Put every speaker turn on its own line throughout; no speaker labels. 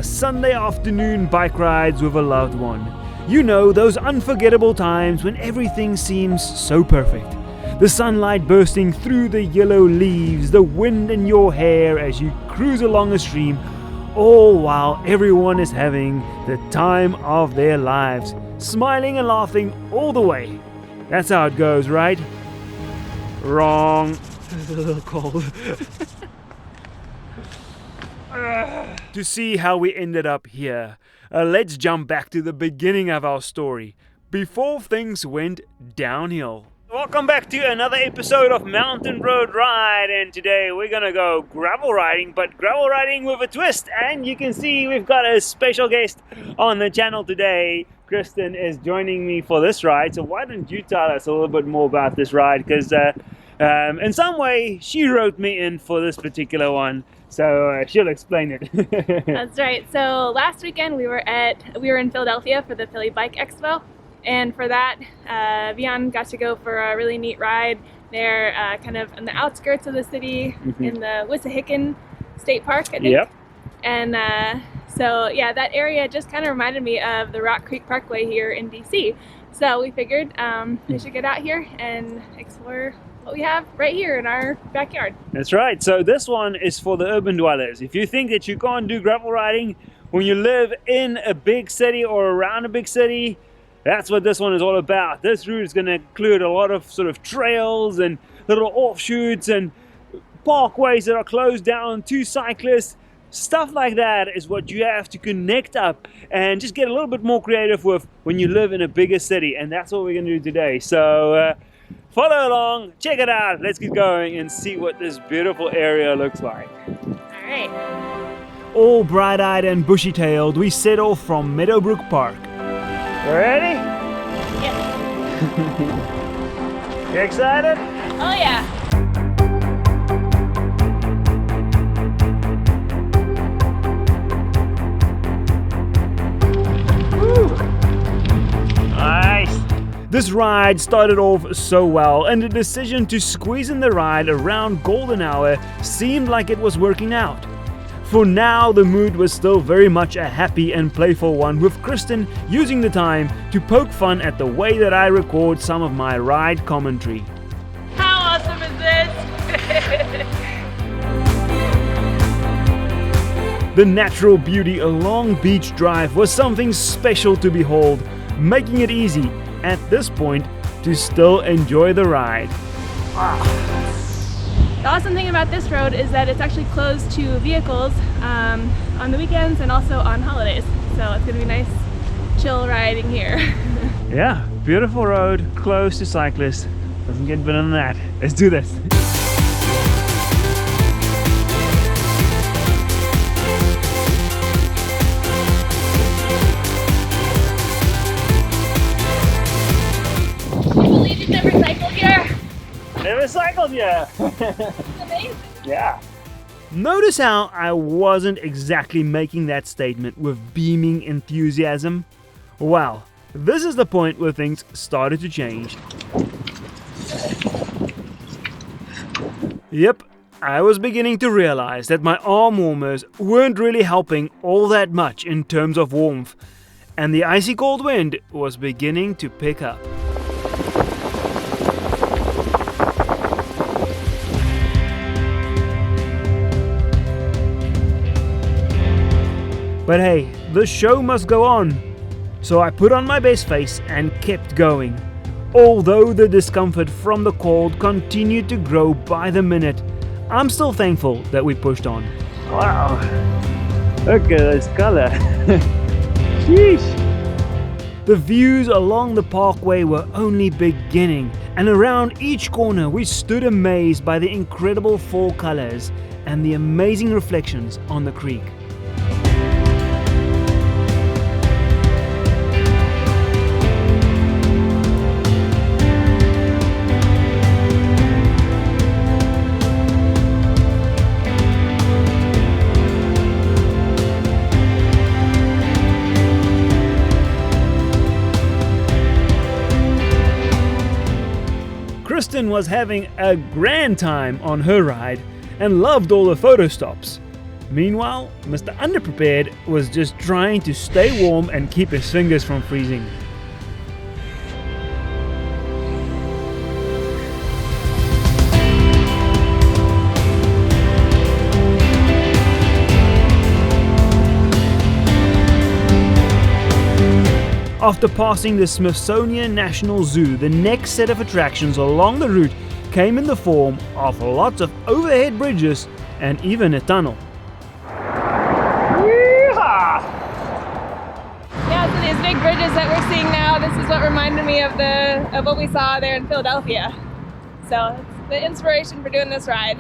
our Sunday afternoon bike rides with a loved one. You know, those unforgettable times when everything seems so perfect. The sunlight bursting through the yellow leaves, the wind in your hair as you cruise along a stream, all while everyone is having the time of their lives, smiling and laughing all the way. That's how it goes, right? Wrong. It's a little cold. To see how we ended up here, let's jump back to the beginning of our story, before things went downhill. Welcome back to another episode of Mountain Road Ride, and today we're gonna go gravel riding, but gravel riding with a twist. And you can see we've got a special guest on the channel today. Christin is joining me for this ride, so why don't you tell us a little bit more about this ride, because in some way she wrote me in for this particular one, so she'll explain it.
That's right. So last weekend we were in Philadelphia for the Philly Bike Expo. And for that, Vian got to go for a really neat ride there, kind of on the outskirts of the city, in the Wissahickon State Park, I think. Yep. And so, yeah, that area just kind of reminded me of the Rock Creek Parkway here in DC. So we figured we should get out here and explore what we have right here in our backyard. That's right. So this one is for the urban dwellers. If you think that you can't do gravel riding when you live in a big city or around a big city, that's what this one is all about. This route is going to include a lot of sort of trails and little offshoots and parkways that are closed down to cyclists. Stuff like that is what you have to connect up and just get a little bit more creative with when you live in a bigger city. And that's what we're going to do today. So follow along, check it out. Let's get going and see what this beautiful area looks like. All right. All bright-eyed and bushy-tailed, we set off from Meadowbrook Park. Ready? Yes.
You excited?
Oh yeah.
Woo. Nice. This ride started off so well, and the decision to squeeze in the ride around golden hour seemed like it was working out. For now, the mood was still very much a happy and playful one, with Christin using the time to poke fun at the way that I record some of my ride commentary.
How awesome is this?
The natural beauty along Beach Drive was something special to behold, making it easy, at this point, to still enjoy the ride.
The awesome thing about this road is that it's actually closed to vehicles on the weekends and also on holidays. So it's going to be nice, chill riding here.
Yeah, beautiful road, close to cyclists. Doesn't get better than that. Let's do this.
Can you believe you've never cycled here?
Never cycled yet.
It's amazing.
Yeah. Notice how I wasn't exactly making that statement with beaming enthusiasm? Well, this is the point where things started to change. Yep, I was beginning to realize that my arm warmers weren't really helping all that much in terms of warmth, and the icy cold wind was beginning to pick up. But hey, the show must go on. So I put on my best face and kept going. Although the discomfort from the cold continued to grow by the minute, I'm still thankful that we pushed on. Wow, look at this color. Sheesh. The views along the parkway were only beginning, and around each corner we stood amazed by the incredible fall colors and the amazing reflections on the creek. Christin was having a grand time on her ride and loved all the photo stops. Meanwhile, Mr. Underprepared was just trying to stay warm and keep his fingers from freezing. After passing the Smithsonian National Zoo, the next set of attractions along the route came in the form of lots of overhead bridges and even a tunnel.
Yeah, so these big bridges that we're seeing now, this is what reminded me of what we saw there in Philadelphia. So it's the inspiration for doing this ride.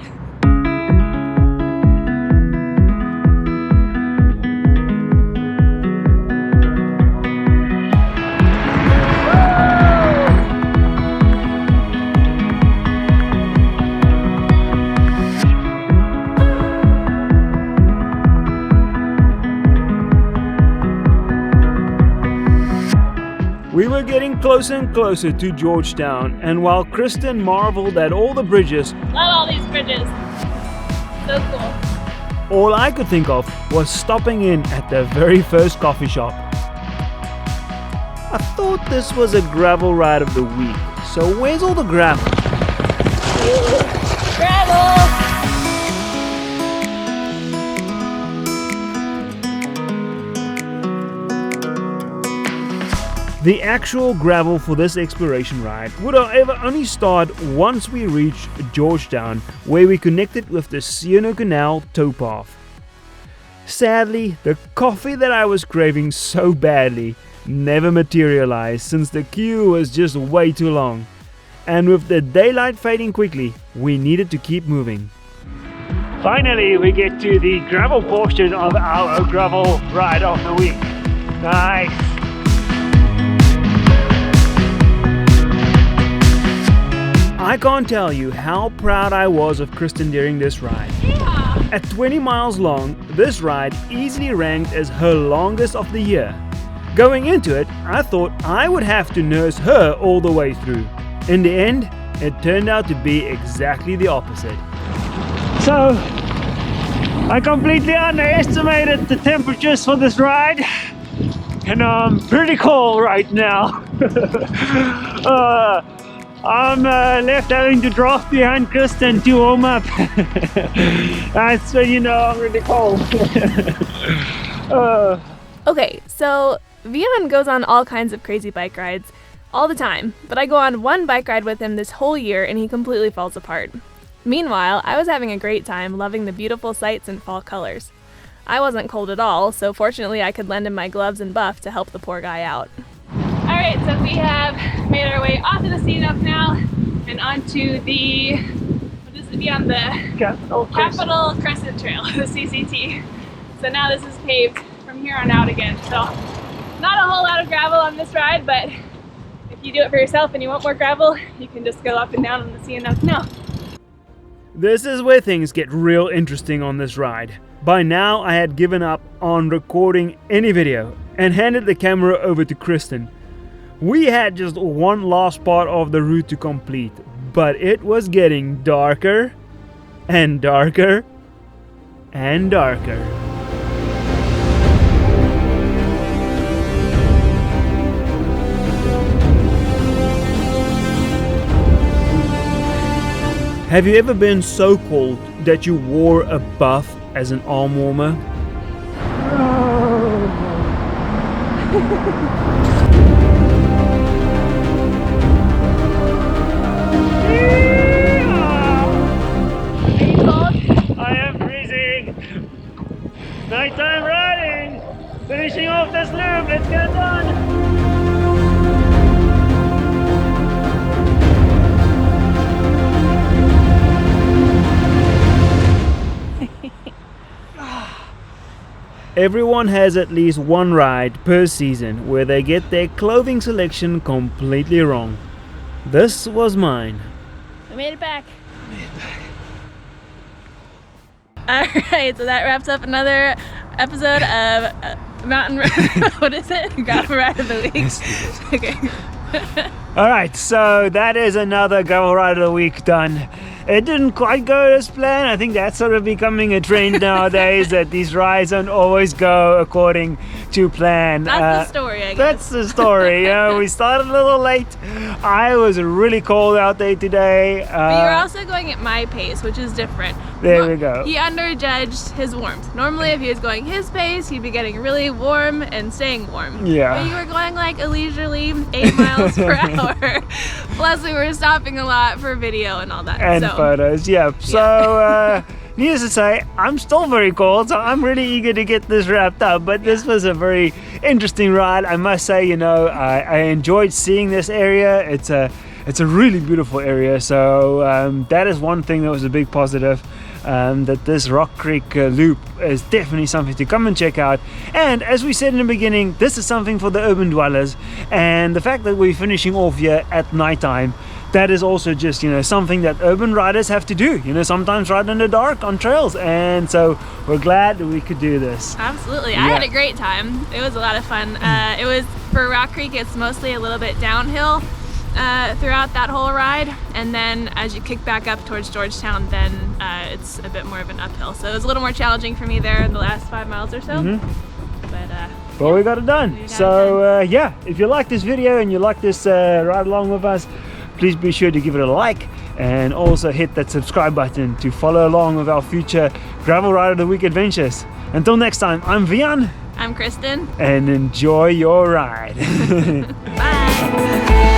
We were getting closer and closer to Georgetown, and while Christin marveled at all the bridges,
Love all these bridges. So cool.
all I could think of was stopping in at the very first coffee shop. I thought this was a gravel ride of the week, so where's all the gravel?
Gravel!
The actual gravel for this exploration ride would however only start once we reached Georgetown, where we connected with the Sieno Canal towpath. Sadly, the coffee that I was craving so badly never materialized since the queue was just way too long. And with the daylight fading quickly, we needed to keep moving. Finally, we get to the gravel portion of our gravel ride of the week. Nice! I can't tell you how proud I was of Christin during this ride.
Yeah!
At 20 miles long, this ride easily ranked as her longest of the year. Going into it, I thought I would have to nurse her all the way through. In the end, it turned out to be exactly the opposite. So, I completely underestimated the temperatures for this ride, and I'm pretty cold right now. I'm left having to draft behind Christin to warm up. So you know I'm really cold.
Okay, so Vian goes on all kinds of crazy bike rides all the time, but I go on one bike ride with him this whole year and he completely falls apart. Meanwhile, I was having a great time loving the beautiful sights and fall colors. I wasn't cold at all, so fortunately I could lend him my gloves and buff to help the poor guy out. Alright, so we have made our way off of the Sieno now and onto the, beyond the Capitol Crescent Trail, the CCT. So now this is paved from here on out again. So not a whole lot of gravel on this ride, but if you do it for yourself and you want more gravel, you can just go up and down on the Sieno Canal.
This is where things get real interesting on this ride. By now I had given up on recording any video and handed the camera over to Christin. We had just one last part of the route to complete, but it was getting darker and darker and darker. Have you ever been so cold that you wore a buff as an arm warmer? Nighttime riding! Finishing off this loop, let's get it done! Everyone has at least one ride per season where they get their clothing selection completely wrong. This was mine.
We made it back. Alright, so that wraps up another episode of Mountain What is it? Gravel Ride of the Week. Okay.
All right, so that is another gravel ride of the week done. It didn't quite go as planned. I think that's sort of becoming a trend nowadays that these rides don't always go according to plan.
That's the story, I guess.
That's the story. We started a little late. I was really cold out there today.
But you're also going at my pace, which is different.
There we go.
He underjudged his warmth. Normally, if he was going his pace, he'd be getting really warm and staying warm.
Yeah.
But you were going like a leisurely 8 miles per hour. Plus, we were stopping a lot for video and all that.
And photos, yeah. So, needless to say, I'm still very cold, so I'm really eager to get this wrapped up. But this was a very interesting ride, I must say. You know, I enjoyed seeing this area. It's a really beautiful area. So that is one thing that was a big positive. That this Rock Creek loop is definitely something to come and check out. And as we said in the beginning, this is something for the urban dwellers. And the fact that we're finishing off here at nighttime, that is also just, you know, something that urban riders have to do, you know, sometimes ride in the dark on trails. And so we're glad that we could do this.
Absolutely. I had a great time. It was a lot of fun. It was, for Rock Creek, it's mostly a little bit downhill throughout that whole ride, and then as you kick back up towards Georgetown, then it's a bit more of an uphill. So it was a little more challenging for me there in the last 5 miles or so.
But we got it done. So yeah, if you like this video and you like this ride along with us, please be sure to give it a like and also hit that subscribe button to follow along with our future Gravel Ride of the Week adventures. Until next time, I'm Vian.
I'm Kristen.
And enjoy your ride.
Bye.